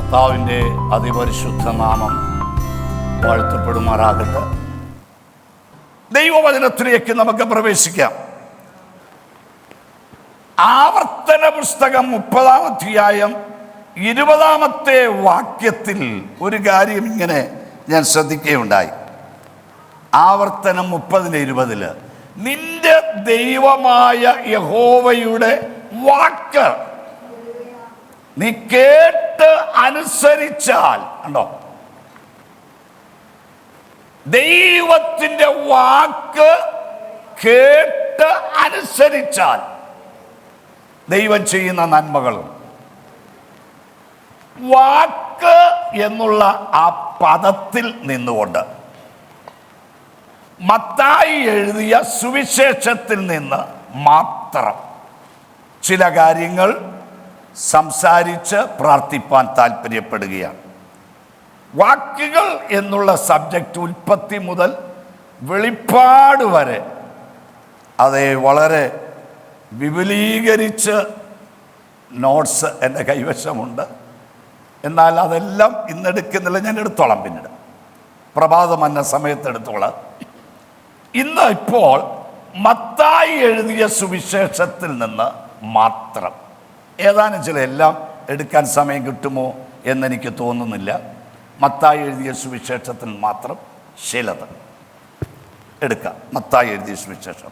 കർത്താവിൻ്റെ അതിപരിശുദ്ധ നാമം വാഴ്ത്തപ്പെടുമാറാകട്ടെ. ദൈവവചനത്തിലേക്ക് നമുക്ക് പ്രവേശിക്കാം. ആവർത്തന പുസ്തകം 30-ാം അധ്യായം 20-ാമത്തെ വാക്യത്തിൽ ഒരു കാര്യം ഇങ്ങനെ ഞാൻ ശ്രദ്ധിക്കുകയുണ്ടായി. ആവർത്തനം 30:20 നിന്റെ ദൈവമായ യഹോവയുടെ വാക്ക് നീ കേട്ട് അനുസരിച്ചാൽ. കണ്ടോ, ദൈവത്തിൻ്റെ വാക്ക് കേട്ട് അനുസരിച്ചാൽ ദൈവം ചെയ്യുന്ന നന്മകളും. വാക്ക് എന്നുള്ള ആ പദത്തിൽ നിന്നുകൊണ്ട് മത്തായി എഴുതിയ സുവിശേഷത്തിൽ നിന്ന് മാത്രം ചില കാര്യങ്ങൾ സംസാരിച്ച് പ്രാർത്ഥിപ്പാൻ താല്പര്യപ്പെടുകയാണ്. വാക്കുകൾ എന്നുള്ള സബ്ജക്റ്റ് ഉൽപ്പത്തി മുതൽ വെളിപ്പാട് വരെ അത് വളരെ വിപുലീകരിച്ച് നോട്ട്സ് എൻ്റെ കൈവശമുണ്ട്. എന്നാൽ അതെല്ലാം ഇന്നെടുക്കുന്നില്ല, ഞാൻ എടുത്തോളാം, പിന്നീട് പ്രഭാതം എന്ന സമയത്ത് എടുത്തോളാം. ഇന്ന് ഇപ്പോൾ മത്തായി എഴുതിയ സുവിശേഷത്തിൽ നിന്ന് മാത്രം ഏതാനും ചില എല്ലാം എടുക്കാൻ സമയം കിട്ടുമോ എന്നെനിക്ക് തോന്നുന്നില്ല. മത്തായി എഴുതിയ സുവിശേഷത്തിൽ മാത്രം ചിലത് എടുക്കാം. മത്തായി എഴുതിയ സുവിശേഷം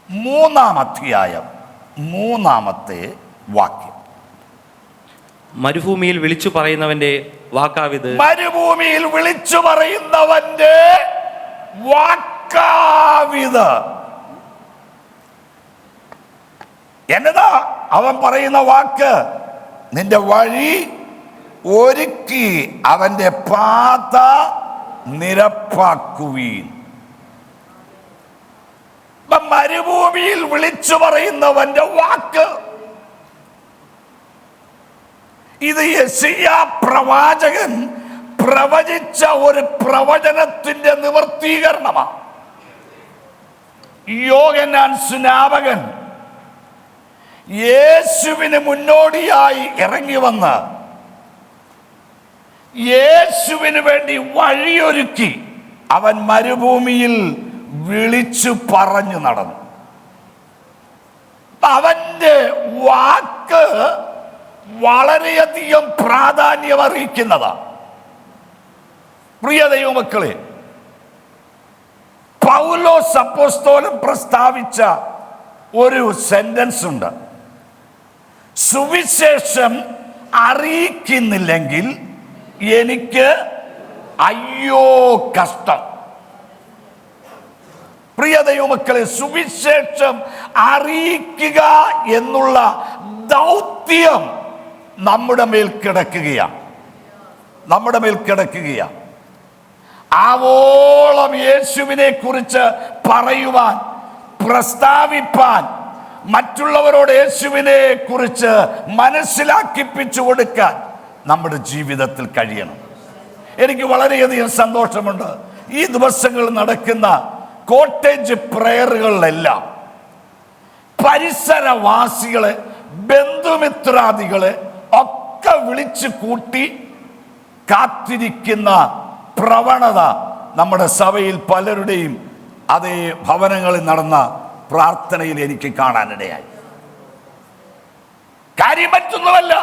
3-ാം അധ്യായം 3-ാമത്തെ വാക്യം. മരുഭൂമിയിൽ വിളിച്ചു പറയുന്നവന്റെ വാക്കാവിത്. മരുഭൂമിയിൽ വിളിച്ചു പറയുന്നവന്റെ വാക്കാവിത്. എന്നതാ അവൻ പറയുന്ന വാക്ക്? നിന്റെ വഴി ഒരുക്കി അവന്റെ പാത നിരപ്പാക്കുവീൻ. മരുഭൂമിയിൽ വിളിച്ചു പറയുന്നവന്റെ വാക്ക്. ഇത് യെശയ്യാ പ്രവാചകൻ പ്രവചിച്ച ഒരു പ്രവചനത്തിന്റെ നിവർത്തീകരണമാണ്. യോഹന്നാൻ സ്നാപകൻ യേശുവിന് മുന്നോടിയായി ഇറങ്ങി വന്ന് യേശുവിന് വേണ്ടി വഴിയൊരുക്കി അവൻ മരുഭൂമിയിൽ വിളിച്ചു പറഞ്ഞു നടന്നു. അവന്റെ വാക്ക് വളരെയധികം പ്രാധാന്യം അറിയിക്കുന്നതാണ്. പ്രിയ ദൈവമക്കളെ, പൗലോസ് അപ്പോസ്തലൻ പ്രസ്താവിച്ച ഒരു സെന്റൻസ് ഉണ്ട്. സുവിശേഷം അറിയിക്കുന്നില്ലെങ്കിൽ എനിക്ക് അയ്യോ കഷ്ടം. പ്രിയ ദൈവമക്കളെ, സുവിശേഷം അറിയിക്കുക എന്നുള്ള ദൗത്യം നമ്മുടെ മേൽ കിടക്കുകയാണ്. ആവോളം യേശുവിനെ കുറിച്ച് പറയുവാൻ, പ്രസ്താവിപ്പാൻ, മറ്റുള്ളവരോട് യേശുവിനെ കുറിച്ച് മനസ്സിലാക്കിപ്പിച്ചു കൊടുക്കാൻ നമ്മുടെ ജീവിതത്തിൽ കഴിയണം. എനിക്ക് വളരെയധികം സന്തോഷമുണ്ട്. ഈ ദിവസങ്ങളിൽ നടക്കുന്ന കോട്ടേജ് പ്രയറുകളിലെല്ലാം പരിസരവാസികളെ, ബന്ധുമിത്രാദികളെ ഒക്കെ വിളിച്ചു കൂട്ടി കാത്തിരിക്കുന്ന പ്രവണത നമ്മുടെ സഭയിൽ പലരുടെയും അതേ ഭവനങ്ങളിൽ നടന്ന പ്രാർത്ഥനയിൽ എനിക്ക് കാണാനിടയായി. കാര്യം മറ്റൊന്നുമല്ല,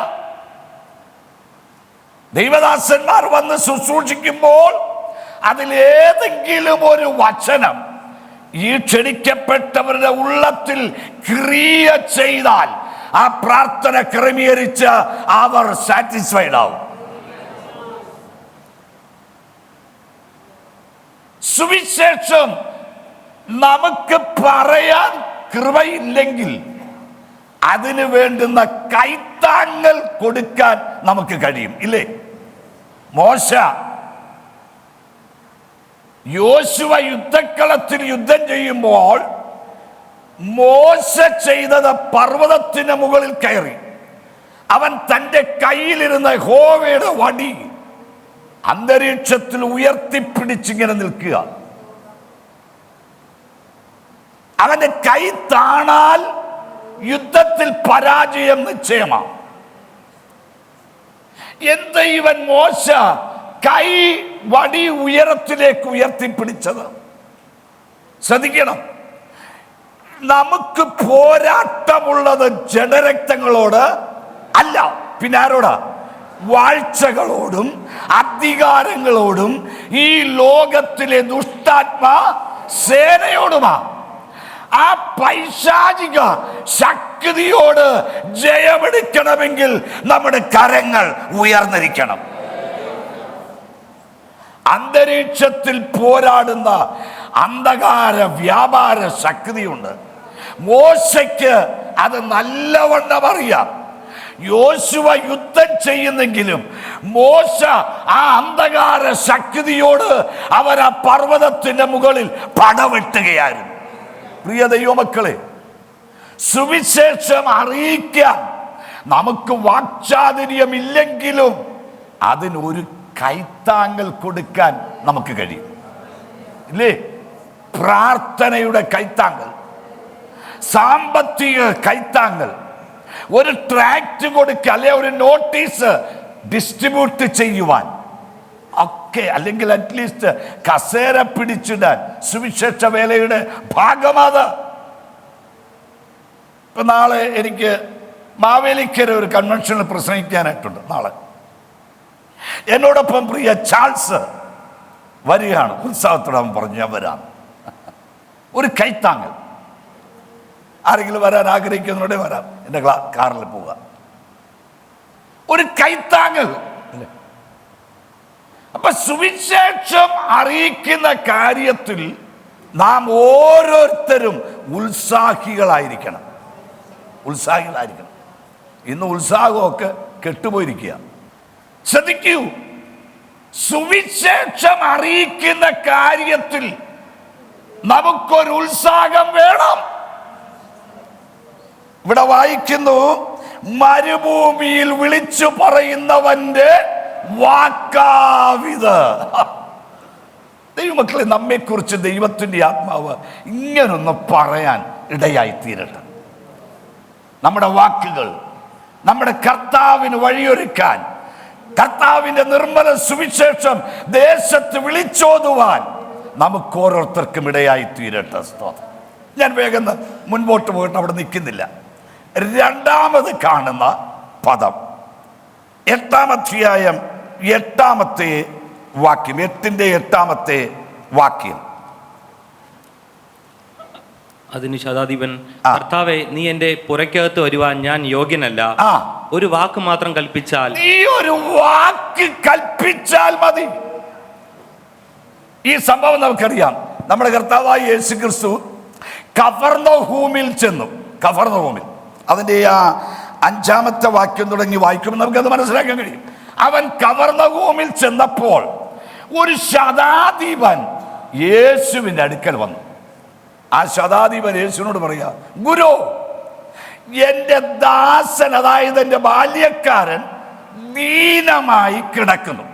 ദൈവദാസന്മാർ വന്ന് ശുശ്രൂഷിക്കുമ്പോൾ അതിലേതെങ്കിലും ഒരു വചനം ഈ ക്ഷണിക്കപ്പെട്ടവരുടെ ഉള്ളത്തിൽ ക്രിയ ചെയ്താൽ ആ പ്രാർത്ഥന ക്രമീകരിച്ച് അവർ സാറ്റിസ്ഫൈഡ് ആവും. സുവിശേഷം നമുക്ക് പറയാൻ കൃപയില്ലെങ്കിൽ അതിന് വേണ്ടുന്ന കൈത്താങ്ങൽ കൊടുക്കാൻ നമുക്ക് കഴിയും, ഇല്ലേ? യോശുവ യുദ്ധക്കളത്തിൽ യുദ്ധം ചെയ്യുമ്പോൾ മോശ ചെയ്തത് പർവ്വതത്തിന് മുകളിൽ കയറി അവൻ തൻ്റെ കയ്യിലിരുന്ന യഹോവയുടെ വടി അന്തരീക്ഷത്തിൽ ഉയർത്തിപ്പിടിച്ചിങ്ങനെ നിൽക്കുക. അവന്റെ കൈ താണാൽ യുദ്ധത്തിൽ പരാജയം നിശ്ചയമാണ്. എന്താ ഇവൻ മോശ കൈ വടി ഉയരത്തിലേക്ക് ഉയർത്തിപ്പിടിച്ചത്? ശ്രദ്ധിക്കണം, നമുക്ക് പോരാട്ടമുള്ളത് ജഡരക്തങ്ങളോട് അല്ല, പിന്നെ ആരോടാ? വാഴ്ചകളോടും അധികാരങ്ങളോടും ഈ ലോകത്തിലെ ദുഷ്ടാത്മാ സേനയോടുമാ. ആ പൈശാചിക ശക്തിയോട് ജയമെടുക്കണമെങ്കിൽ നമ്മുടെ കരങ്ങൾ ഉയർന്നിരിക്കണം. അന്തരീക്ഷത്തിൽ പോരാടുന്ന അന്ധകാര വ്യാപാര ശക്തിയുണ്ട്. മോശയ്ക്ക് അത് നല്ലവണ്ണം അറിയാം. യോശുവ യുദ്ധം ചെയ്യുന്നെങ്കിലും മോശ ആ അന്ധകാര ശക്തിയോട് അവർ ആ പർവ്വതത്തിന്റെ മുകളിൽ പടവെട്ടുകയായിരുന്നു. പ്രിയ ദൈവമക്കളെ, സുവിശേഷം അറിയിക്കാൻ നമുക്ക് വാക്ചാതുര്യമില്ലെങ്കിലും അതിനൊരു കൈത്താങ്ങൽ കൊടുക്കാൻ നമുക്ക് കഴിയും, ഇല്ലേ? പ്രാർത്ഥനയുടെ കൈത്താങ്ങൽ, സാമ്പത്തിക കൈത്താങ്ങൽ, ഒരു ട്രാക്ട് കൊടുക്കുക, അല്ലെ ഒരു നോട്ടീസ് ഡിസ്ട്രിബ്യൂട്ട് ചെയ്യുവാൻ ഒക്കെ, അല്ലെങ്കിൽ അറ്റ്ലീസ്റ്റ് കസേര പിടിച്ചിടാൻ സുവിശേഷ വേലയുടെ ഭാഗമാത്. ഇപ്പൊ നാളെ എനിക്ക് മാവേലിക്കര ഒരു കൺവെൻഷനിൽ പ്രസംഗിക്കാനായിട്ടുണ്ട്. നാളെ എന്നോടൊപ്പം പ്രിയ ചാൾസ് വരികയാണ്. ഉത്സാഹത്തോടെ അവൻ പറഞ്ഞു ഞാൻ വരാം. ഒരു കൈത്താങ്ങൽ. ആരെങ്കിലും വരാൻ ആഗ്രഹിക്കുന്നവരുടെ വരാം, എൻ്റെ കാറിൽ പോവുക. ഒരു കൈത്താങ്ങൽ. അപ്പൊ സുവിശേഷം അറിയിക്കുന്ന കാര്യത്തിൽ നാം ഓരോരുത്തരും ഉത്സാഹികളായിരിക്കണം. ഇന്ന് ഉത്സാഹമൊക്കെ കെട്ടുപോയിരിക്കുക. ശ്രദ്ധിക്കൂ, സുവിശേഷം അറിയിക്കുന്ന കാര്യത്തിൽ നമുക്കൊരു ഉത്സാഹം വേണം. ഇവിടെ വായിക്കുന്നു, മരുഭൂമിയിൽ വിളിച്ചു പറയുന്നവന്റെ വാക്കാവിത്. ദൈവമക്കളെ, നമ്മെക്കുറിച്ച് ദൈവത്തിൻ്റെ ആത്മാവ് ഇങ്ങനൊന്ന് പറയാൻ ഇടയായി തീരട്ടെ. നമ്മുടെ വാക്കുകൾ നമ്മുടെ കർത്താവിന് വഴിയൊരുക്കാൻ, കർത്താവിന്റെ നിർമ്മല സുവിശേഷം ദേശത്ത് വിളിച്ചോതുവാൻ നമുക്ക് ഓരോരുത്തർക്കും ഇടയായി തീരട്ടെ. സ്തോത്രം. ഞാൻ വേഗം മുൻപോട്ട് പോയിട്ട് അവിടെ നിൽക്കുന്നില്ല. രണ്ടാമത് കാണുന്ന പദം 8-ാം അധ്യായം 8-ാമത്തെ വാക്യം, 8-ന്റെ 8-ാമത്തെ വാക്യം. അതിന് ശതാധിപൻ, കർത്താവേ, നീ എന്റെ പുറയ്ക്കകത്ത് വരുവാൻ ഞാൻ യോഗ്യനല്ല. ഒരു വാക്ക് മാത്രം കൽപ്പിച്ചാൽ. നീ ഒരു വാക്ക് കൽപ്പിച്ചാൽ മതി. ഈ സംഭവം നമുക്കറിയാം. നമ്മുടെ കർത്താവായ യേശു ക്രിസ്തു കഫർന്നഹൂമിൽ ചെന്നു. കഫർന്നഹൂമിൽ, അതിന്റെ ആ 5-ാമത്തെ വാക്യം തുടങ്ങി വായിക്കുമ്പോൾ നമുക്കത് മനസ്സിലാക്കാൻ കഴിയും. അവൻ കഫർന്നഹൂമിൽ ചെന്നപ്പോൾ ഒരു ശതാധിപൻ യേശുവിന്റെ അടുക്കൽ വന്നു. ആ ശതാധിപൻ യേശുവിനോട് പറയാ, ഗുരു, എന്റെ ദാസൻ, അതായത് എന്റെ ബാല്യക്കാരൻ ദീനമായി കിടക്കുന്നു.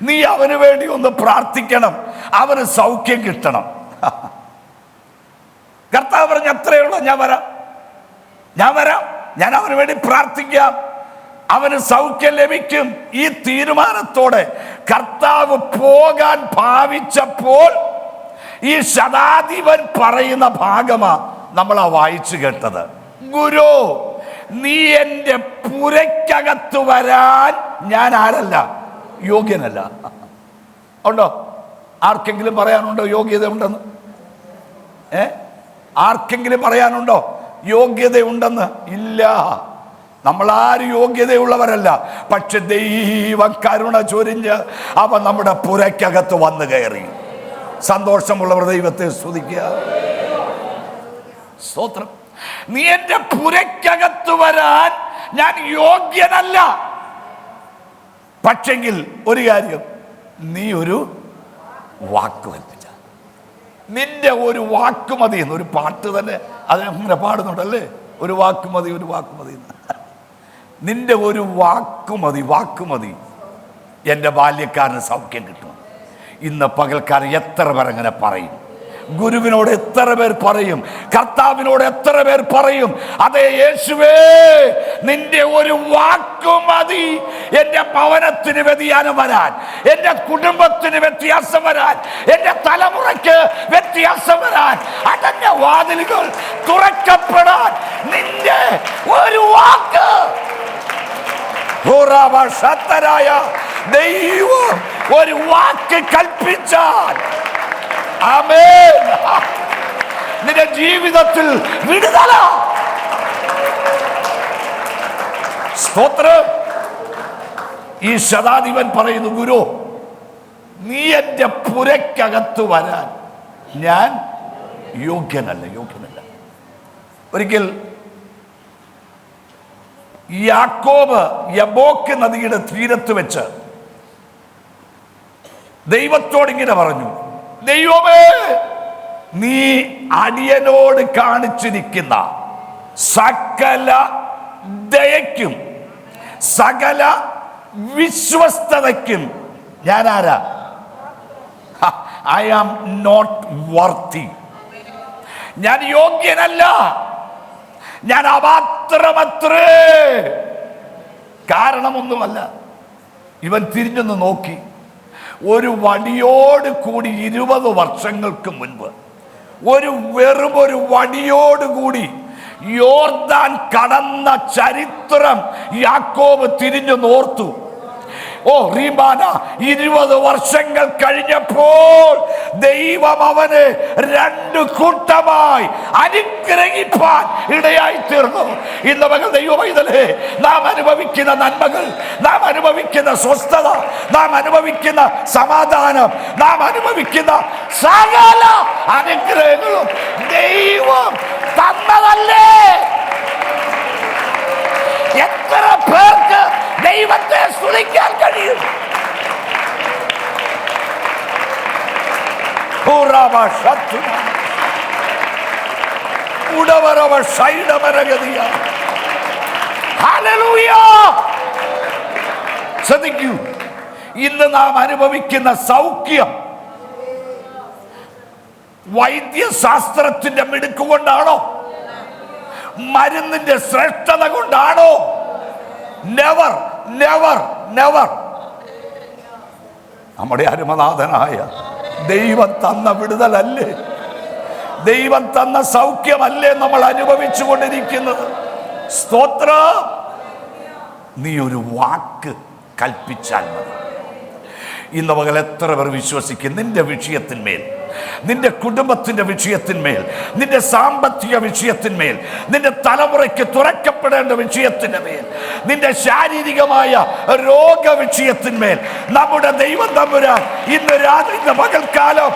നീ അവന് വേണ്ടി ഒന്ന് പ്രാർത്ഥിക്കണം, അവന് സൗഖ്യം കിട്ടണം. കർത്താവ് പറഞ്ഞ അത്രയേ ഉള്ളൂ, ഞാൻ വരാം, ഞാൻ അവന് വേണ്ടി പ്രാർത്ഥിക്കാം, അവന് സൗഖ്യം ലഭിക്കും. ഈ തീരുമാനത്തോടെ കർത്താവ് പോകാൻ ഭാവിച്ചപ്പോൾ ഈ ശതാധിപൻ പറയുന്ന ഭാഗമാ നമ്മളാ വായിച്ചു കേട്ടത്. ഗുരു, നീ എൻ്റെ പുരയ്ക്കകത്ത് വരാൻ ഞാൻ ആരല്ല, യോഗ്യനല്ല. ഉണ്ടോ? ആർക്കെങ്കിലും പറയാനുണ്ടോ യോഗ്യത ഉണ്ടെന്ന്? ആർക്കെങ്കിലും പറയാനുണ്ടോ യോഗ്യത ഉണ്ടെന്ന്? ഇല്ല. നമ്മളാരും യോഗ്യതയുള്ളവരല്ല. പക്ഷെ ദൈവം കരുണ ചൊരിഞ്ഞ് അവൻ നമ്മുടെ പുരയ്ക്കകത്ത് വന്നു കയറി. സന്തോഷമുള്ളവർ ദൈവത്തെ സ്തുതിക്കുക. സ്തോത്രം. നീ എന്റെ പുരയ്ക്കകത്ത് വരാൻ ഞാൻ യോഗ്യനല്ല. പക്ഷെങ്കിൽ ഒരു കാര്യം, നീ ഒരു വാക്ക് കൽപ്പിച്ച, നിന്റെ ഒരു വാക്ക് മതി. ഒരു പാട്ട് തന്നെ അത് അങ്ങനെ പാടുന്നുണ്ടല്ലേ, ഒരു വാക്ക് മതി, ഒരു വാക്ക് മതി. നിന്റെ ഒരു വാക്ക് മതി, എൻ്റെ ബാല്യക്കാരന് സൗഖ്യം കിട്ടും. ഇന്ന് പകൽക്കാരൻ എത്ര പേർ അങ്ങനെ പറയും? ഗുരുവിനോട് എത്ര പേർ പറയും? കർത്താവിനോട് എത്ര പേർ പറയും? അതെ യേശുവേ, നിന്റെ ഒരു വാക്കു മതി എന്റെ ഭവനത്തിന് വ്യതിയാനം വരാൻ, എന്റെ കുടുംബത്തിന് വ്യത്യാസം വരാൻ, എന്റെ തലമുറയ്ക്ക് വ്യത്യാസം വരാൻ, അടഞ്ഞ വാതിലുകൾ തുറക്കപ്പെടാൻ നിന്റെ ഒരു വാക്ക്. ദൈവം ഒരു വാക്ക് കൽപ്പിച്ചാൽ ആമേൻ, നിന്റെ ജീവിതത്തിൽ വിടുതല. സ്തോത്രം. ഈ ശതാധിപൻ പറയുന്നു, ഗുരു, നീ എന്റെ പുരക്കകത്ത് വരാൻ ഞാൻ യോഗ്യനല്ല. ഒരിക്കൽ യാക്കോബ് യബോക്ക് നദിയുടെ തീരത്ത് വെച്ച് ദൈവത്തോട് ഇങ്ങനെ പറഞ്ഞു, ദൈവമേ, നീ അടിയനോട് കാണിച്ചിരിക്കുന്ന സകല ദയയ്ക്കും സകല വിശ്വസ്തതയ്ക്കും ഞാൻ ആരാ? I am not worthy. ഞാൻ യോഗ്യനല്ല, ഞാൻ അപാത്രമത്രേ. കാരണമൊന്നുമല്ല. ഇവൻ തിരിഞ്ഞൊന്ന് നോക്കി. ഒരു വടിയോട് കൂടി 20 വർഷങ്ങൾക്ക് മുൻപ് വെറും ഒരു വടിയോട് കൂടി യോർദാൻ കടന്ന ചരിത്രം യാക്കോബ് തിരിഞ്ഞു നോർത്തു. ഓ റീബാന, 20 വർഷങ്ങൾ കഴിഞ്ഞപ്പോൾ ദൈവം അവന് 2 കൂട്ടമായി അനുഗ്രഹിപ്പാൻ ഇടയായി തീർന്നു. ഇന്ന് മകൾ ദൈവമൈതലേ, നാം അനുഭവിക്കുന്ന നന്മകൾ, നാം അനുഭവിക്കുന്ന സ്വസ്ഥത, നാം അനുഭവിക്കുന്ന സമാധാനം, നാം അനുഭവിക്കുന്ന സകല അനുഗ്രഹങ്ങളും ദൈവം തന്നതല്ലേ? എത്ര പേർക്ക് ദൈവത്തെ സ്തുതിക്കാൻ കഴിയും? ശ്രദ്ധിക്കൂ, ഇന്ന് നാം അനുഭവിക്കുന്ന സൗഖ്യം വൈദ്യശാസ്ത്രത്തിന്റെ മിടുക്ക് കൊണ്ടാണോ? മരുന്നിന്റെ ശ്രേഷ്ഠത കൊണ്ടാണോ? Never never never. നമ്മുടെ അരുമനാഥനായ ദൈവം തന്ന വിടുതലല്ലേ, ദൈവം തന്ന സൗഖ്യമല്ലേ നമ്മൾ അനുഭവിച്ചു കൊണ്ടിരിക്കുന്നത്? സ്തോത്രം. നീ ഒരു വാക്ക് കൽപ്പിച്ചാൽ മതി. ഇന്ന് പകൽ എത്ര പേർ വിശ്വസിക്കും? നിന്റെ വിഷയത്തിന്മേൽ, നിന്റെ കുടുംബത്തിന്റെ വിഷയത്തിന്മേൽ, നിന്റെ സാമ്പത്തിക വിഷയത്തിന്മേൽ, നിന്റെ തലമുറയ്ക്ക് തുറക്കപ്പെടേണ്ട വിഷയത്തിന്റെ മേൽ, നിന്റെ ശാരീരികമായ രോഗ വിഷയത്തിന്മേൽ നമ്മുടെ ദൈവം തമ്പുരാൻ ഇന്ന് രാത്രി, ഇന്ന് പകൽക്കാലം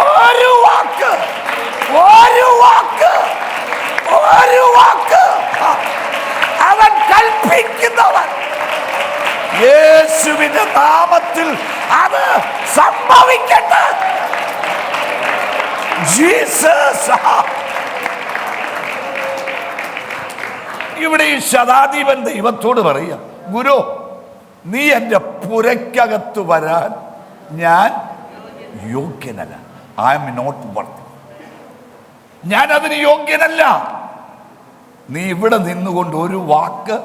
ഒരു വാക്ക് അവൻ കൽപ്പിക്കുന്നവൻ. യേശുവിന്റെ നാമത്തിൽ അത് സംഭവിക്കട്ടെ. ജീസസ്. ഇവിടെ ഈ ശതാധിപൻ ദൈവത്തോട് പറയുക, ഗുരു, നീ എൻ്റെ പുരക്കകത്ത് വരാൻ ഞാൻ യോഗ്യനല്ല. I am not worthy. ഞാൻ അതിന് യോഗ്യനല്ല. നീ ഇവിടെ നിന്നുകൊണ്ട് ഒരു വാക്ക്.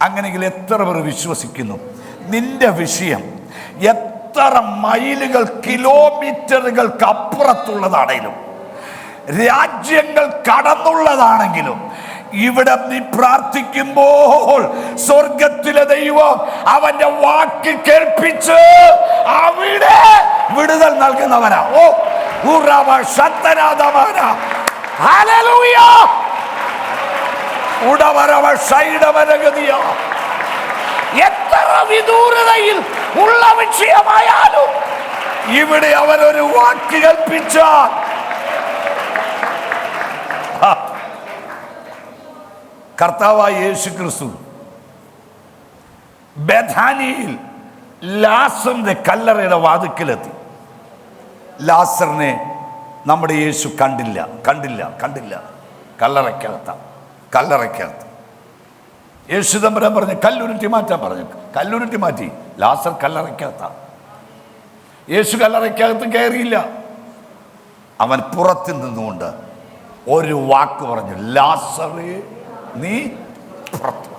അങ്ങനെയെങ്കിൽ എത്ര പേർ വിശ്വസിക്കുന്നു? നിന്റെ വിഷയം എത്ര മൈലുകൾ, കിലോമീറ്ററുകൾക്ക് അപ്പുറത്തുള്ളതാണെങ്കിലും, രാജ്യങ്ങൾ കടന്നുള്ളതാണെങ്കിലും, ഇവിടെ നീ പ്രാർത്ഥിക്കുമ്പോൾ സ്വർഗത്തിലെ ദൈവം അവന്റെ വാക്ക് കേൾപ്പിച്ച് അവിടെ വിടുതൽ നൽകുന്നവനാ. ഓ ഹല്ലേലൂയ. എത്ര വിദൂരതയിൽ ഉള്ള വിഷയമായാലും ഇവിടെ അവരൊരു വാക്ക് കൽപ്പിച്ചാൽ കർത്താവായ യേശു ക്രിസ്തു ബഥാനിയിൽ ലാസറിന്റെ കല്ലറയുടെ വാതിക്കലെത്തി. ലാസറിനെ നമ്മുടെ യേശു കണ്ടില്ല. കല്ലറയ്ക്കകത്ത് യേശു തമ്പുരാൻ പറഞ്ഞു, കല്ലുരുട്ടി മാറ്റാൻ പറഞ്ഞു. കല്ലുരുട്ടി മാറ്റി. ലാസർ കല്ലറയ്ക്കകത്ത. യേശു കല്ലറയ്ക്കകത്ത് കയറിയില്ല. അവൻ പുറത്തു നിന്നുകൊണ്ട് ഒരു വാക്ക് പറഞ്ഞു, ലാസറേ നീ പുറത്തു വാ.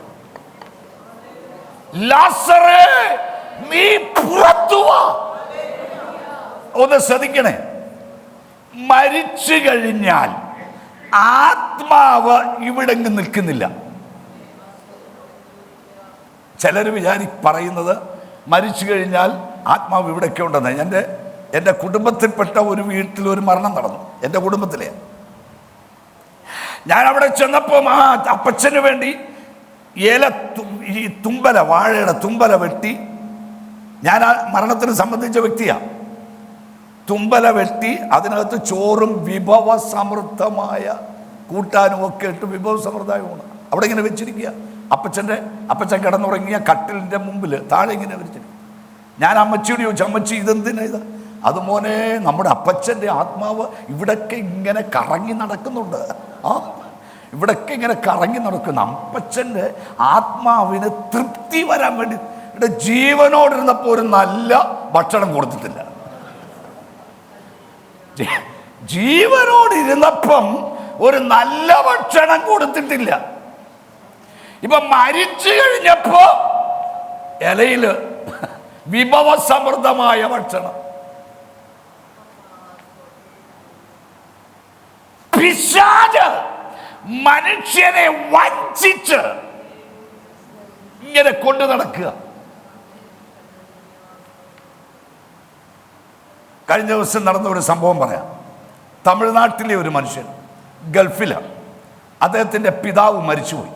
ലാസറേ നീ പുറത്തു വാ. ഒന്ന് ശ്രദ്ധിക്കണേ, മരിച്ചു കഴിഞ്ഞാൽ ആത്മാവ് ഇവിടെ നിൽക്കുന്നില്ല. ചിലർ പറയുന്നത് മരിച്ചു കഴിഞ്ഞാൽ ആത്മാവ് ഇവിടെയൊക്കെ ഉണ്ടെന്ന്. എൻ്റെ കുടുംബത്തിൽപ്പെട്ട ഒരു വീട്ടിൽ ഒരു മരണം നടന്നു. എൻ്റെ കുടുംബത്തിലെ ഞാൻ അവിടെ ചെന്നപ്പോൾ ആ അപ്പച്ചന് വേണ്ടി ഈ തുമ്പല, വാഴയുടെ തുമ്പല വെട്ടി, ഞാൻ ആ മരണത്തിന് സംബന്ധിച്ച വ്യക്തിയാണ്. തുമ്പല വെട്ടി അതിനകത്ത് ചോറും വിഭവ സമൃദ്ധമായ കൂട്ടാനും ഒക്കെ ഇട്ട് വിഭവ സമൃദ്ധമായ ഊണ് അവിടെ ഇങ്ങനെ വെച്ചിരിക്കുക. അപ്പച്ചൻ കിടന്നുറങ്ങിയ കട്ടിലിൻ്റെ മുമ്പിൽ താഴെ ഇങ്ങനെ വെച്ചിരിക്കും. ഞാൻ അമ്മച്ചിയോട് ചോദിച്ചു, അമ്മച്ചി ഇതെന്തിനാ ഇത്? അത് മോനെ, നമ്മുടെ അപ്പച്ചൻ്റെ ആത്മാവ് ഇവിടൊക്കെ ഇങ്ങനെ കറങ്ങി നടക്കുന്നുണ്ട്. ഇവിടൊക്കെ ഇങ്ങനെ കറങ്ങി നടക്കുന്ന അപ്പച്ചൻ്റെ ആത്മാവിന് തൃപ്തി വരാൻ വേണ്ടി ഇവിടെ ജീവനോടിരുന്നപ്പോൾ ഒരു നല്ല ഭക്ഷണം കൊടുത്തിട്ടില്ല. ജീവനോടിരുന്നപ്പം ഒരു നല്ല ഭക്ഷണം കൊടുത്തിട്ടില്ല. ഇപ്പൊ മരിച്ചു കഴിഞ്ഞപ്പോ ഇലയില് വിഭവസമൃദ്ധമായ ഭക്ഷണം. പിശാച് മനുഷ്യനെ വഞ്ചിച്ച് ഇങ്ങനെ കൊണ്ടു നടക്കുക. കഴിഞ്ഞ ദിവസം നടന്ന ഒരു സംഭവം പറയാം. തമിഴ്നാട്ടിലെ ഒരു മനുഷ്യൻ ഗൾഫിലാണ്. അദ്ദേഹത്തിൻ്റെ പിതാവ് മരിച്ചുപോയി.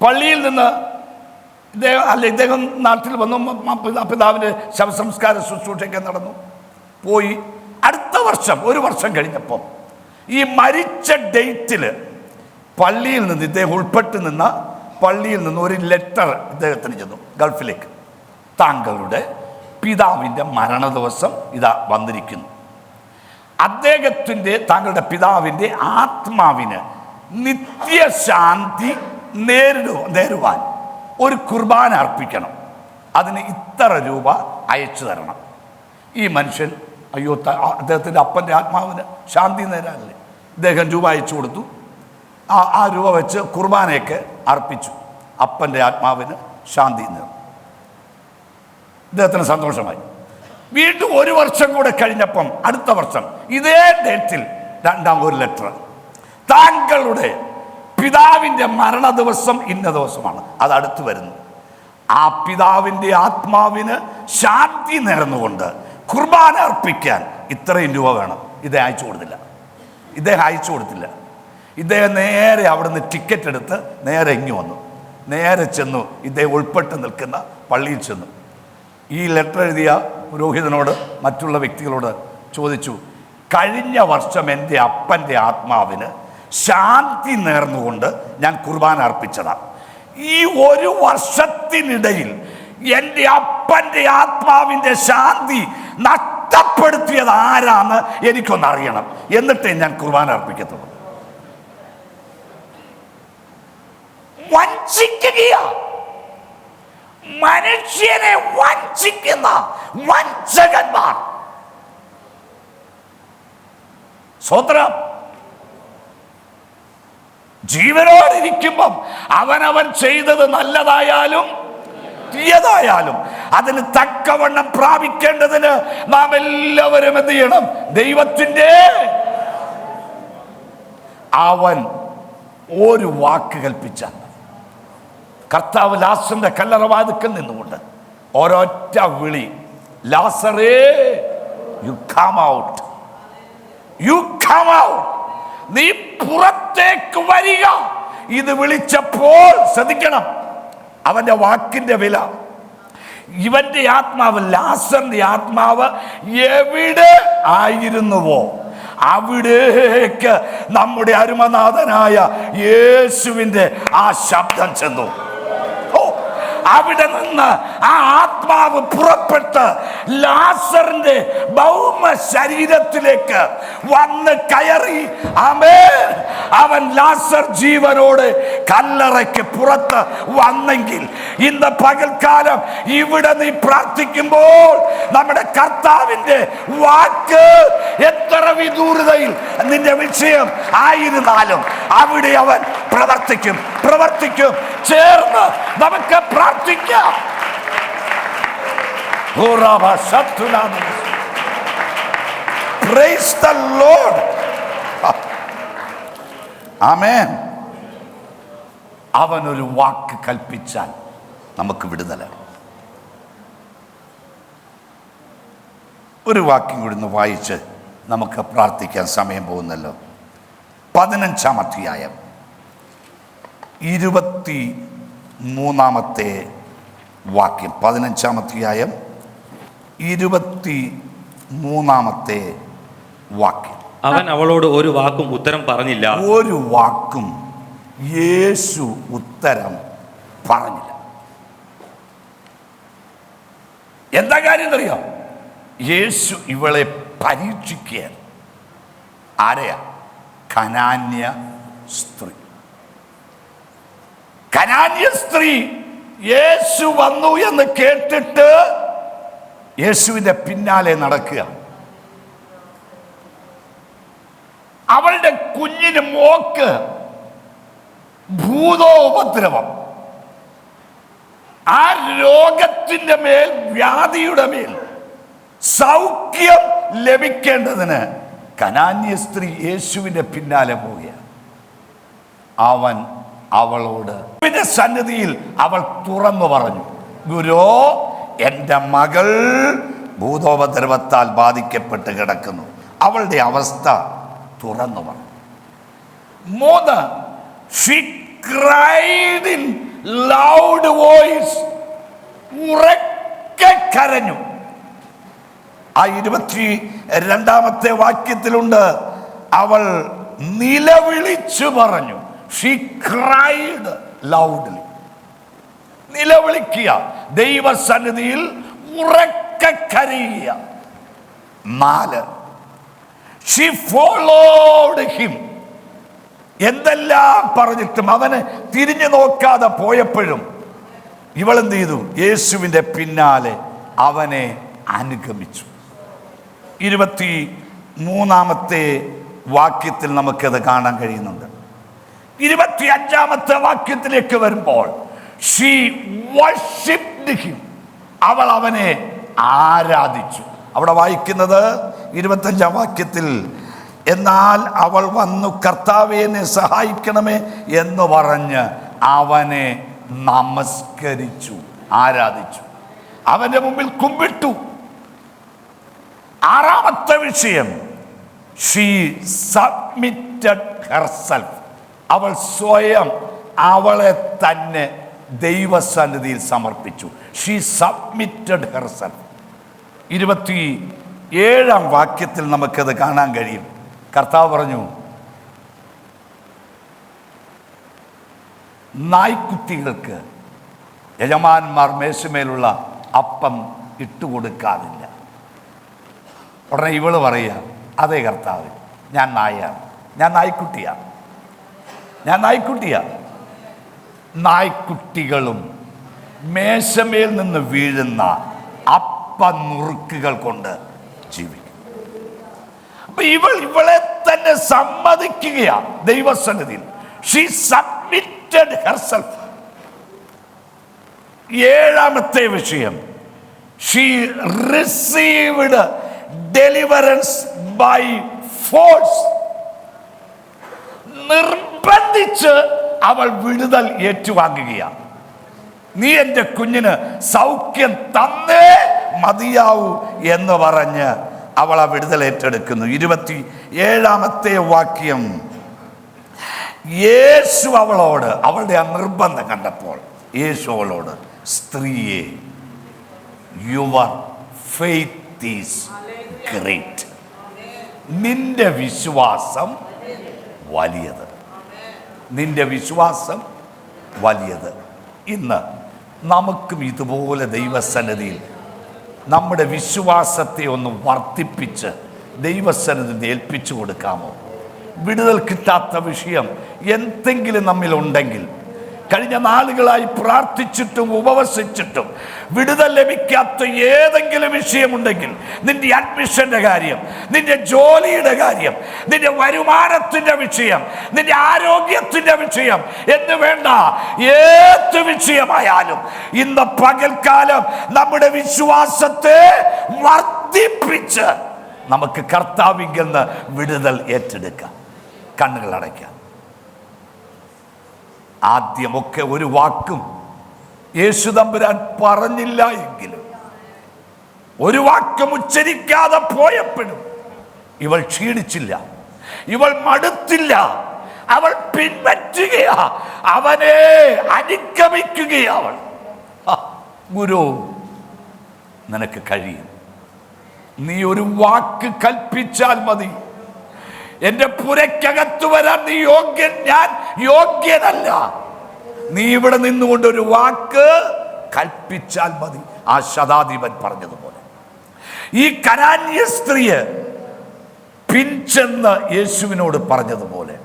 പള്ളിയിൽ നിന്ന് ഇദ്ദേഹം നാട്ടിൽ വന്നു. പിതാവിൻ്റെ ശവസംസ്കാര ശുശ്രൂഷയ്ക്ക് നടന്നു പോയി. അടുത്ത വർഷം, ഒരു വർഷം കഴിഞ്ഞപ്പം ഈ മരിച്ച ഡേറ്റിൽ പള്ളിയിൽ നിന്ന്, ഇദ്ദേഹം ഉൾപ്പെട്ട് നിന്ന പള്ളിയിൽ നിന്ന് ഒരു ലെറ്റർ ഇദ്ദേഹത്തിന് ചെന്നു ഗൾഫിലേക്ക്. താങ്കളുടെ പിതാവിൻ്റെ മരണ ദിവസം ഇതാ വന്നിരിക്കുന്നു. താങ്കളുടെ പിതാവിൻ്റെ ആത്മാവിന് നിത്യശാന്തി നേരുവാൻ ഒരു കുർബാന അർപ്പിക്കണം. അതിന് ഇത്ര രൂപ അയച്ചു തരണം. ഈ മനുഷ്യൻ, അയ്യോ, അദ്ദേഹത്തിൻ്റെ അപ്പൻ്റെ ആത്മാവിന് ശാന്തി നേരാനല്ലേ, ഇദ്ദേഹം രൂപ അയച്ചു കൊടുത്തു. ആ രൂപ വെച്ച് കുർബാനയൊക്കെ അർപ്പിച്ചു. അപ്പൻ്റെ ആത്മാവിന് ശാന്തി നേർന്നു. ഇദ്ദേഹത്തിന് സന്തോഷമായി. വീണ്ടും ഒരു വർഷം കൂടെ കഴിഞ്ഞപ്പം അടുത്ത വർഷം ഇതേ ഡേറ്റിൽ രണ്ടാം ഒരു ലെറ്റർ, താങ്കളുടെ പിതാവിൻ്റെ മരണ ദിവസം ഇന്ന ദിവസമാണ്, അത് അടുത്ത് വരുന്നു. ആ പിതാവിൻ്റെ ആത്മാവിന് ശാന്തി നേർന്നുകൊണ്ട് കുർബാന അർപ്പിക്കാൻ ഇത്രയും രൂപ വേണം. ഇദ്ദേഹം അയച്ചു കൊടുത്തില്ല. ഇദ്ദേഹം നേരെ അവിടുന്ന് ടിക്കറ്റ് എടുത്ത് നേരെ ഇങ്ങു വന്നു. നേരെ ചെന്നു ഇദ്ദേഹം ഉൾപ്പെട്ട് നിൽക്കുന്ന പള്ളിയിൽ ചെന്നു. ഈ ലെറ്റർ എഴുതിയ പുരോഹിതനോട് മറ്റുള്ള വ്യക്തികളോട് ചോദിച്ചു, കഴിഞ്ഞ വർഷം എൻ്റെ അപ്പൻ്റെ ആത്മാവിന് ശാന്തി നേർന്നുകൊണ്ട് ഞാൻ കുർബാന അർപ്പിച്ചതാണ്. ഈ ഒരു വർഷത്തിനിടയിൽ എൻ്റെ അപ്പൻ്റെ ആത്മാവിൻ്റെ ശാന്തി നഷ്ടപ്പെടുത്തിയത് ആരാന്ന് എനിക്കൊന്നറിയണം, എന്നിട്ടേ ഞാൻ കുർബാന അർപ്പിക്കത്തുള്ളൂ. വഞ്ചിക്കുകയാ, മനുഷ്യനെ വഞ്ചിക്കുന്ന വഞ്ചകന്മാർ. സ്വത്രം ജീവനോടിരിക്കുമ്പം അവനവൻ ചെയ്തത് നല്ലതായാലും തീയതായാലും അതിന് തക്കവണ്ണം പ്രാപിക്കേണ്ടതിന് നാം എല്ലാവരും എന്ത് ചെയ്യണം? ദൈവത്തിൻ്റെ അവൻ ഒരു വാക്ക് കൽപ്പിച്ച കർത്താവ് ലാസറിന്റെ കല്ലറവാതിക്കൽ നിന്നുകൊണ്ട് ഒരൊറ്റ വിളി, ലാസറേ you come out, you come out, നീ പുറത്തേക്ക് വരിക. ഇത് വിളിച്ചപ്പോൾ ശ്രദ്ധിക്കണം, അവന്റെ വാക്കിന്റെ വില. ഇവന്റെ ആത്മാവ്, ലാസറിന്റെ ആത്മാവ് എവിടെ ആയിരുന്നുവോ അവിടേക്ക് നമ്മുടെ അരുമനാഥനായ യേശുവിന്റെ ആ ശബ്ദം ചെന്നു. അവിടെ നിന്ന് ആ ആത്മാവ് പുറപ്പെട്ട് ലാസറിന്റെ ഭൗമ ശരീരത്തിലേക്ക് വന്ന് കയറി. ആമേൻ. അവൻ ലാസർ ജീവനോട് കല്ലറയ്ക്ക് പുറത്ത് വന്നെങ്കിൽ ഇന്ന് പകൽക്കാലം ഇവിടെ നീ പ്രാർത്ഥിക്കുമ്പോൾ നമ്മുടെ കർത്താവിന്റെ വാക്ക് എത്ര വിദൂരതയിൽ നിന്റെ വിഷയം ആയിരുന്നാലും അവിടെ അവൻ പ്രവർത്തിക്കും. ചേർന്ന് നമുക്ക് പ്രാർത്ഥിക്കാം. Praise the Lord. ആമേൻ. അവനൊരു വാക്ക് കൽപ്പിച്ചാൽ നമുക്ക് വിടുതല. ഒരു വാക്യം കൂടി ഒന്ന് വായിച്ച് നമുക്ക് പ്രാർത്ഥിക്കാൻ സമയം പോകുന്നല്ലോ. 15-ാം അധ്യായം 23-ാമത്തെ വാക്യം. 15-ാം അധ്യായം 23-ാമത്തെ വാക്യം. അവൻ അവളോട് ഒരു വാക്കും ഉത്തരം പറഞ്ഞില്ല. ഒരു വാക്കും യേശു ഉത്തരം പറഞ്ഞില്ല. എന്താ കാര്യം എന്നറിയോ? യേശു ഇവളെ പരീക്ഷിക്കുകയാണ്. ആരെയാ? കനാന്യ സ്ത്രീ. കനാന്യ സ്ത്രീ യേശു വന്നു എന്ന് കേട്ടിട്ട് യേശുവിന്റെ പിന്നാലെ നടക്കുക. അവളുടെ കുഞ്ഞിന് മോക്ക് ഭൂതോപദ്രവം. ആ രോഗത്തിന്റെ മേൽ, വ്യാധിയുടെ മേൽ സൗഖ്യം ലഭിക്കേണ്ടതിന് കനാന്യ സ്ത്രീ യേശുവിന്റെ പിന്നാലെ പോവുകയാണ്. അവൻ അവളോട് സന്നിധിയിൽ അവൾ തുറന്നു പറഞ്ഞു, ഗുരു, എൻ്റെ മകൾ ഭൂതോപദ്രവത്താൽ ബാധിക്കപ്പെട്ട് കിടക്കുന്നു. അവളുടെ അവസ്ഥ തുറന്നു പറഞ്ഞു. 3, she cried in loud voice. ഉറക്കെ കരഞ്ഞു. ആ 22-ാമത്തെ വാക്യത്തിലുണ്ട്, അവൾ നിലവിളിച്ചു പറഞ്ഞു. She cried loudly. നിലവിളിക്കുക, ദൈവസന്നിധിയിൽ ഉറക്കെ കരയുക. 4, she followed him. എന്തെല്ലാം പറഞ്ഞിട്ടും അവന് തിരിഞ്ഞു നോക്കാതെ പോയപ്പോഴും ഇവളെന്ത് ചെയ്തു? യേശുവിൻ്റെ പിന്നാലെ അവനെ അനുഗമിച്ചു. 23-ാമത്തെ വാക്യത്തിൽ നമുക്കത് കാണാൻ കഴിയുന്നുണ്ട്. 25-ാമത്തെ വാക്യത്തിലേക്ക് വരുമ്പോൾ she worshipped him. അവൾ അവനെ ആരാധിച്ചു. അവിടെ വായിക്കുന്നത് 25-ാം വാക്യത്തിൽ, എന്നാൽ അവൾ വന്നു കർത്താവേ എന്നെ സഹായിക്കണമേ എന്ന് പറഞ്ഞ് അവനെ നമസ്കരിച്ചു, ആരാധിച്ചു, അവന്റെ മുമ്പിൽ കുമ്പിട്ടു. 6-ാമത്തെ വിഷയം, she submitted herself. അവൾ സ്വയം അവളെ തന്നെ ദൈവസന്നിധിയിൽ സമർപ്പിച്ചു. she submitted herself. 27-ാം വാക്യത്തിൽ നമുക്കത് കാണാൻ കഴിയും. കർത്താവ് പറഞ്ഞു, നായ്ക്കുട്ടികൾക്ക് യജമാന്മാർ മേശമേലുള്ള അപ്പം ഇട്ടുകൊടുക്കാറില്ല. ഉടനെ ഇവള് പറയുക, അതേ കർത്താവ്, ഞാൻ നായയാണ്, ഞാൻ നായ്ക്കുട്ടിയാണ്. നായ്ക്കുട്ടികളും മേശമേൽ നിന്ന് വീഴുന്ന അപ്പനുറുക്കുകൾ കൊണ്ട് ജീവിക്കും. അപ്പൊ ഇവളെ തന്നെ സമ്മതിക്കുകയാണ് ദൈവസന്നിധിയിൽ. She submitted herself. 7-ാമത്തെ വിഷയം, she received deliverance by force. നിർബന്ധിച്ച് അവൾ വിടുതൽ ഏറ്റുവാങ്ങുകയാണ്. നീ എൻ്റെ കുഞ്ഞിന് സൗഖ്യം തന്നേ മതിയാവൂ എന്ന് പറഞ്ഞ് അവൾ ആ വിടുതൽ ഏറ്റെടുക്കുന്നു. 27-ാമത്തെ വാക്യം, യേശു അവളോട്, അവളുടെ ആ നിർബന്ധം കണ്ടപ്പോൾ യേശു അവളോട്, സ്ത്രീയെ, യുവർ ഫെയ്ത്ത് ഈസ് ഗ്രേറ്റ്. നിന്റെ വിശ്വാസം വലിയത്, നിന്റെ വിശ്വാസം വലിയത്. ഇന്ന് നമുക്കും ഇതുപോലെ ദൈവസന്നിധിയിൽ നമ്മുടെ വിശ്വാസത്തെ ഒന്ന് വർദ്ധിപ്പിച്ച് ദൈവസന്നിധിയിൽ ഏൽപ്പിച്ചു കൊടുക്കാമോ? വിടുതൽ കിട്ടാത്ത വിഷയം എന്തെങ്കിലും നമ്മിലുണ്ടെങ്കിൽ, കഴിഞ്ഞ നാളുകളായി പ്രാർത്ഥിച്ചിട്ടും ഉപവസിച്ചിട്ടും വിടുതൽ ലഭിക്കാത്ത ഏതെങ്കിലും വിഷയമുണ്ടെങ്കിൽ, നിന്റെ അഡ്മിഷന്റെ കാര്യം, നിന്റെ ജോലിയുടെ കാര്യം, നിന്റെ വരുമാനത്തിന്റെ വിഷയം, നിന്റെ ആരോഗ്യത്തിന്റെ വിഷയം എന്ന് വേണ്ട, ഏത് വിഷയമായാലും ഇന്ന് പകൽക്കാലം നമ്മുടെ വിശ്വാസത്തെ വർദ്ധിപ്പിച്ച് നമുക്ക് കർത്താവിങ്കിൽ നിന്ന് വിടുതൽ ഏറ്റെടുക്കാം. കണ്ണുകൾ അടയ്ക്കാം. ആദ്യമൊക്കെ ഒരു വാക്കും യേശു തമ്പുരാൻ പറഞ്ഞില്ല എങ്കിലും, ഒരു വാക്കും ഉച്ചരിക്കാതെ പോയപ്പോഴും ഇവൾ ക്ഷീണിച്ചില്ല, ഇവൾ മടുത്തില്ല, അവൾ പിൻപറ്റുകയാ, അവനെ അനുഗമിക്കുകയാ അവൾ. ഗുരു, നിനക്ക് കഴിയും. നീ ഒരു വാക്ക് കൽപ്പിച്ചാൽ മതി. എന്റെ പുരയ്ക്കകത്ത് വരാൻ നീ യോഗ്യൻ, ഞാൻ യോഗ്യനല്ല. നീ ഇവിടെ നിന്നുകൊണ്ട് ഒരു വാക്ക് കൽപ്പിച്ചാൽ മതി. ആ ശതാധിപൻ പറഞ്ഞതുപോലെ ഈ കനാന്യ സ്ത്രീയെ പിൻചെന്ന് യേശുവിനോട് പറഞ്ഞതുപോലെ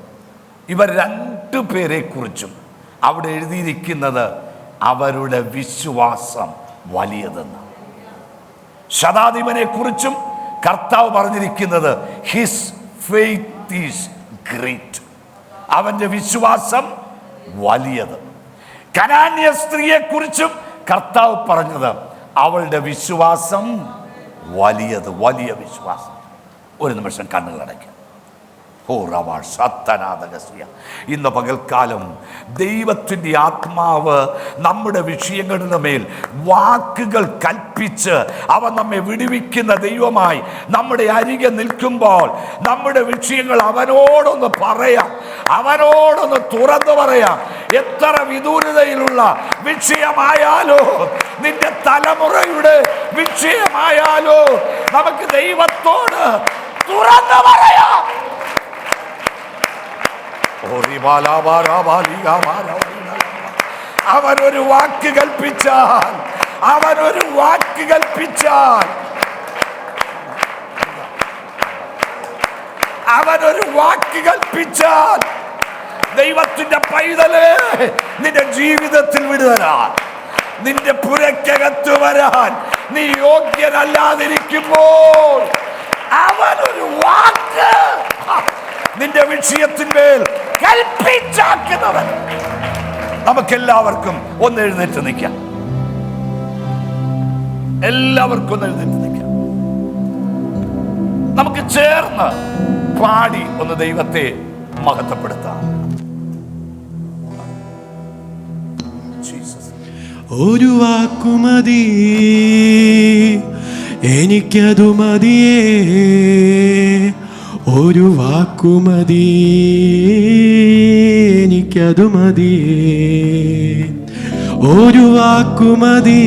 ഇവർ രണ്ടു പേരെ കുറിച്ചും അവിടെ എഴുതിയിരിക്കുന്നത് അവരുടെ വിശ്വാസം വലിയതെന്ന്. ശതാധിപനെ കുറിച്ചും കർത്താവ് പറഞ്ഞിരിക്കുന്നത് ഹിസ് ഫെയ്ത്ത് ഈസ് ഗ്രേറ്റ്, അവന്റെ വിശ്വാസം വലിയത്. കനാന്യ സ്ത്രീയെ കുറിച്ചും കർത്താവ് പറഞ്ഞത് അവളുടെ വിശ്വാസം വലിയത്, വലിയ വിശ്വാസം. ഒരു നിമിഷം കണ്ണുകൾ അടയ്ക്കാം. ഇന്ന് പകൽക്കാലം ദൈവത്തിൻ്റെ ആത്മാവ് നമ്മുടെ വിഷയങ്ങളുടെ മേൽ വാക്കുകൾ കൽപ്പിച്ച് അവൻ നമ്മെ വിടുവിക്കുന്ന ദൈവമായി നമ്മുടെ അരികെ നിൽക്കുമ്പോൾ നമ്മുടെ വിഷയങ്ങൾ അവനോടൊന്ന് പറയാം, അവനോടൊന്ന് തുറന്നു പറയാം. എത്ര വിദൂരതയിലുള്ള വിഷയമായാലോ, നിന്റെ തലമുറയുടെ വിഷയമായാലോ, നമുക്ക് ദൈവത്തോട് തുറന്നു പറയാം. അവനൊരു വാക്ക് കൽപ്പിച്ചാൽ, അവനൊരു വാക്ക് കൽപ്പിച്ചാൽ, അവനൊരു വാക്ക് കൽപ്പിച്ചാൽ ദൈവത്തിന്റെ പൈതലേ, നിന്റെ ജീവിതത്തിൽ വിടുതലാൻ, നിന്റെ പുരയ്ക്കകത്ത് വരാൻ നീ യോഗ്യനല്ലാതിരിക്കുമ്പോൾ അവനൊരു വാക്ക് നിന്റെ വിഷയത്തിന്മേൽ കൽപ്പിച്ചാക്കുന്നവൻ. നമുക്കെല്ലാവർക്കും ഒന്ന് എഴുന്നേറ്റ് നിൽക്കാം. എല്ലാവർക്കും ഒന്ന് എഴുന്നേറ്റ് നിൽക്കാം. നമുക്ക് ചേർന്ന് പാടി ഒന്ന് ദൈവത്തെ മഹത്വപ്പെടുത്താം. ഒരു വാക്കുമതി, എനിക്കതു മതിയേ. ഒരു വാക്കുമതി, എനിക്കതു മതിയേ. ഒരു വാക്കുമതി,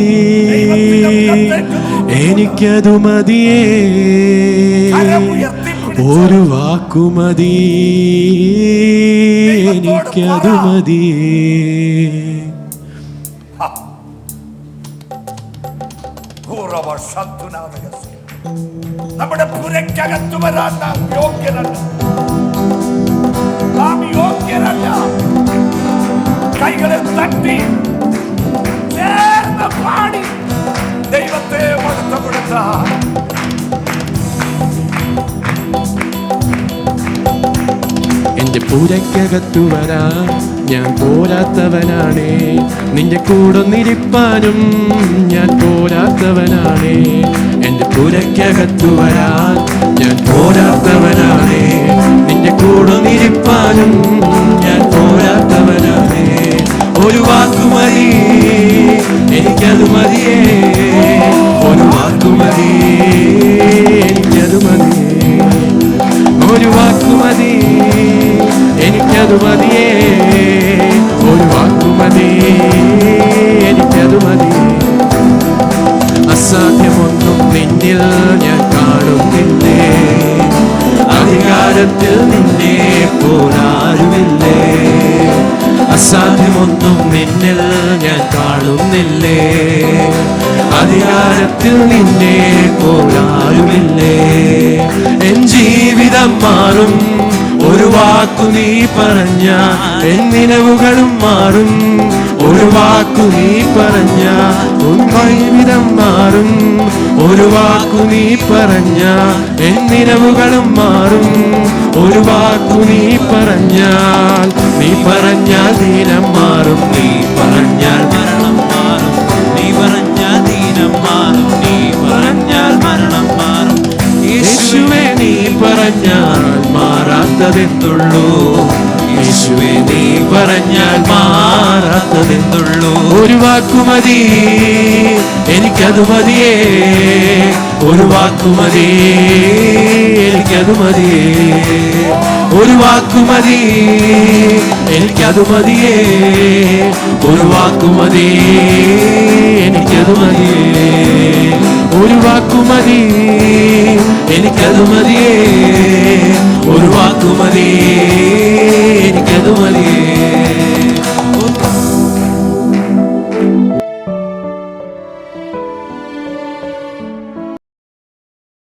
എനിക്കതു മതിയേ. ഒരു വാക്കുമതി, എനിക്കതു മതിയേ. നമ്മുടെ പുരയ്ക്കകത്ത് വരാൻ നാം യോഗ്യനല്ല, നാം യോഗ്യനല്ല. കൈകളെ തട്ടി ചേർന്ന് പാടി ദൈവത്തെ മഹത്വപ്പെടുത്താം. എന്റെ പുരയ്ക്കകത്തു വരാൻ ഞാൻ പോരാത്തവനാണേ. നിന്റെ കൂടൊന്നിരിപ്പാനും ഞാൻ പോരാത്തവനാണേ. എന്റെ പുരയ്ക്കകത്തു വരാൻ ഞാൻ പോരാത്തവനാണേ. നിന്റെ കൂടൊന്നിരിപ്പാനും ഞാൻ പോരാത്തവനാണേ. ഒരു വാക്കുമതി, എനിക്കത് മതിയേ. ഒരു വാക്കുമതി, എനിക്കത് മതിയേ. ഒരു വാക്കുമതി, എനിക്കത് മതിയേ. ഒരു വാക്കുമതി, എനിക്കത് മതിയേ. അസാധ്യമൊന്നും നിന്നിൽ ഞാൻ കാണുന്നില്ലേ. അധികാരത്തിൽ നിന്നെ പോരാരുമില്ലേ. അസാധ്യമൊന്നും നിന്നിൽ ഞാൻ കാണുന്നില്ലേ, അധികാരത്തിൽ നിന്നെ പോരാളുമില്ലേ. എൻ ജീവിതം മാറും ഒരു വാക്കു നീ പറഞ്ഞ, എൻ നിലവുകളും മാറും ഒരു വാക്കു നീ പറഞ്ഞ, ഉൻ ജീവിതം മാറും ഒരു വാക്കു നീ പറഞ്ഞ, എൻ നിലവുകളും മാറും ഒരു വാക്കു നീ പറഞ്ഞാൽ. നീ പറഞ്ഞാൽ ദീനം മാറും, നീ പറഞ്ഞാൽ മരണം മാറും, നീ പറഞ്ഞാൽ ദീനം മാറും, നീ പറഞ്ഞാൽ മരണം മാറും. യേശുവേ നീ പറഞ്ഞാൽ മാറാത്തതെന്തുള്ളൂ, യേശുവേ നീ പറഞ്ഞാൽ മാറാത്തതെന്തുള്ളൂ. ഒരു വാക്കുമതി എനിക്കത് മതിയേ, ഒരു വാക്കുമതി എനിക്കത് മതിയേ, ഒരു വാക്കുമതി എനിക്കത് മതിയേ, ഒരു വാക്കുമതി എനിക്കത് മതിയേ, ഒരു വാക്കുമതി എനിക്കത് മതിയേ, ഒരു വാക്കുമതി